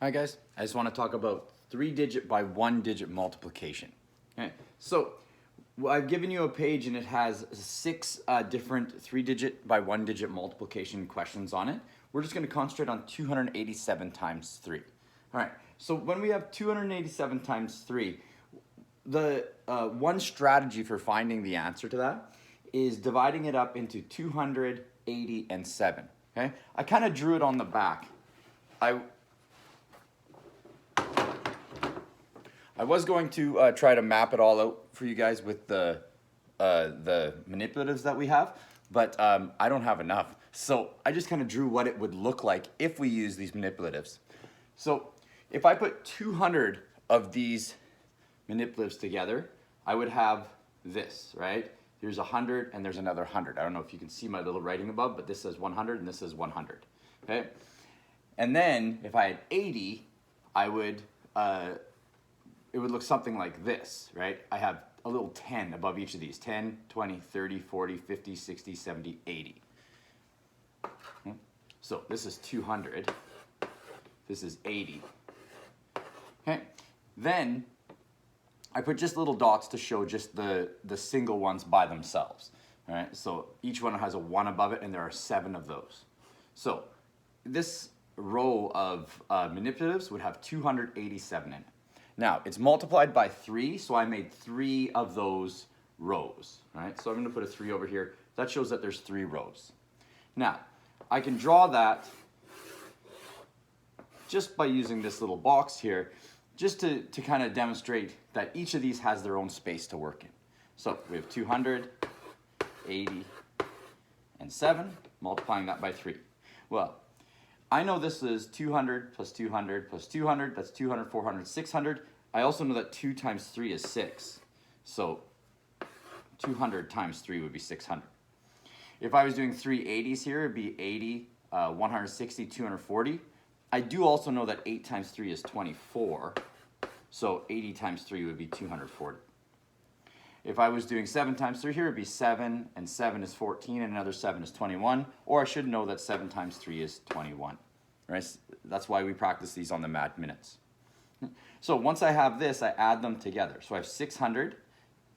Hi guys, I just want to talk about 3-digit by 1-digit multiplication. Okay, so I've given you a page and it has 6 different 3-digit by 1-digit multiplication questions on it. We're just going to concentrate on 287 times 3. All right, so when we have 287 times 3, the one strategy for finding the answer to that is dividing it up into 280 and 7. Okay, I kind of drew it on the back. I was going to try to map it all out for you guys with the manipulatives that we have, but I don't have enough. So I just kind of drew what it would look like if we use these manipulatives. So if I put 200 of these manipulatives together, I would have this, right? Here's 100 and there's another 100. I don't know if you can see my little writing above, but this says 100 and this says 100, okay? And then if I had 80, I would, it would look something like this, right? I have a little 10 above each of these. 10, 20, 30, 40, 50, 60, 70, 80. Okay. So this is 200. This is 80. Okay. Then I put just little dots to show just the single ones by themselves. All right. So each one has a 1 above it, and there are 7 of those. So this row of manipulatives would have 287 in it. Now, it's multiplied by 3, so I made 3 of those rows, right? So I'm going to put a 3 over here. That shows that there's 3 rows. Now, I can draw that just by using this little box here, just to kind of demonstrate that each of these has their own space to work in. So we have 200, 80, and 7, multiplying that by 3. Well, I know this is 200 plus 200 plus 200, that's 200, 400, 600. I also know that 2 times 3 is 6. So 200 times 3 would be 600. If I was doing 3 80s here, it'd be 80, 160, 240. I do also know that 8 times 3 is 24. So 80 times 3 would be 240. If I was doing 7 times 3 here, it'd be 7, and 7 is 14, and another 7 is 21. Or I should know that 7 times 3 is 21. Right? That's why we practice these on the Mad Minutes. So once I have this, I add them together. So I have 600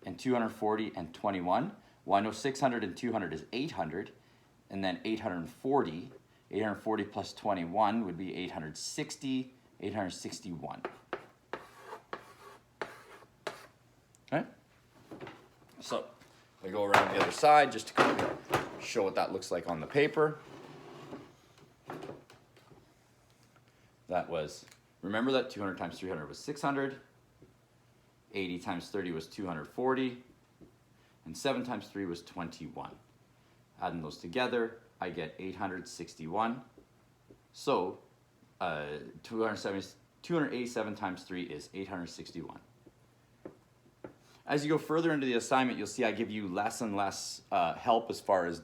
and 240 and 21. Well, I know 600 and 200 is 800, and then 840. 840 plus 21 would be 860, 861. Okay? So we go around the other side just to kind of show what that looks like on the paper. That was, remember that 200 times 300 was 600, 80 times 30 was 240, and 7 times 3 was 21. Adding those together, I get 861. So 287 times 3 is 861. As you go further into the assignment, you'll see I give you less and less help as far as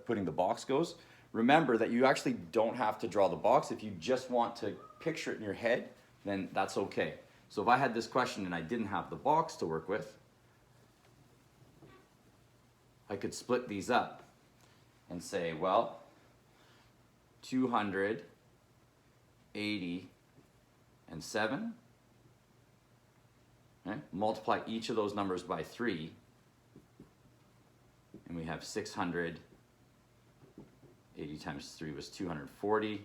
putting the box goes. Remember that you actually don't have to draw the box. If you just want to picture it in your head, then that's okay. So if I had this question and I didn't have the box to work with, I could split these up and say, well, 280 and 7. Okay? Multiply each of those numbers by 3, and we have 600. 80 times 3 was 240,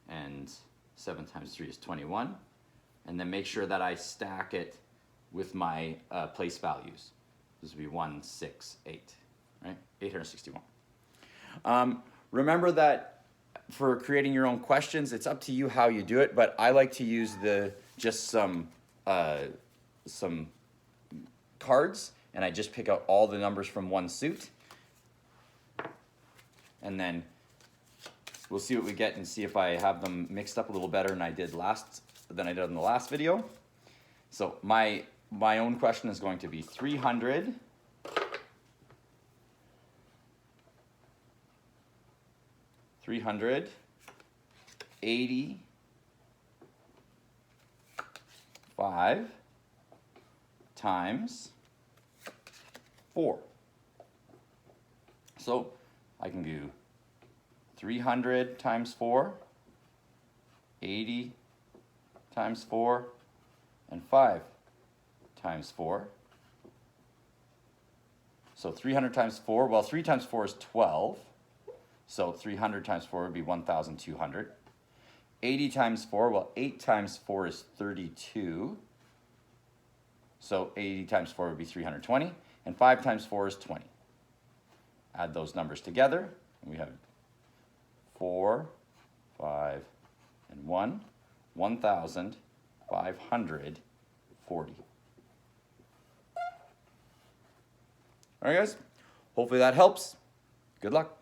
and 7 times 3 is 21. And then make sure that I stack it with my place values. This would be 1, 6, 8, right? 861. Remember that for creating your own questions, it's up to you how you do it, but I like to use just some cards, and I just pick out all the numbers from one suit. And then we'll see what we get and see if I have them mixed up a little better than I did in the last video. So my own question is going to be 300 85 times 4. So I can do 300 times 4, 80 times 4, and 5 times 4. So 300 times 4, well, 3 times 4 is 12. So 300 times 4 would be 1,200. 80 times 4, well, 8 times 4 is 32. So 80 times 4 would be 320. And 5 times 4 is 20. Add those numbers together, and we have 4, 5, and 1, 1,540. All right, guys, hopefully that helps. Good luck.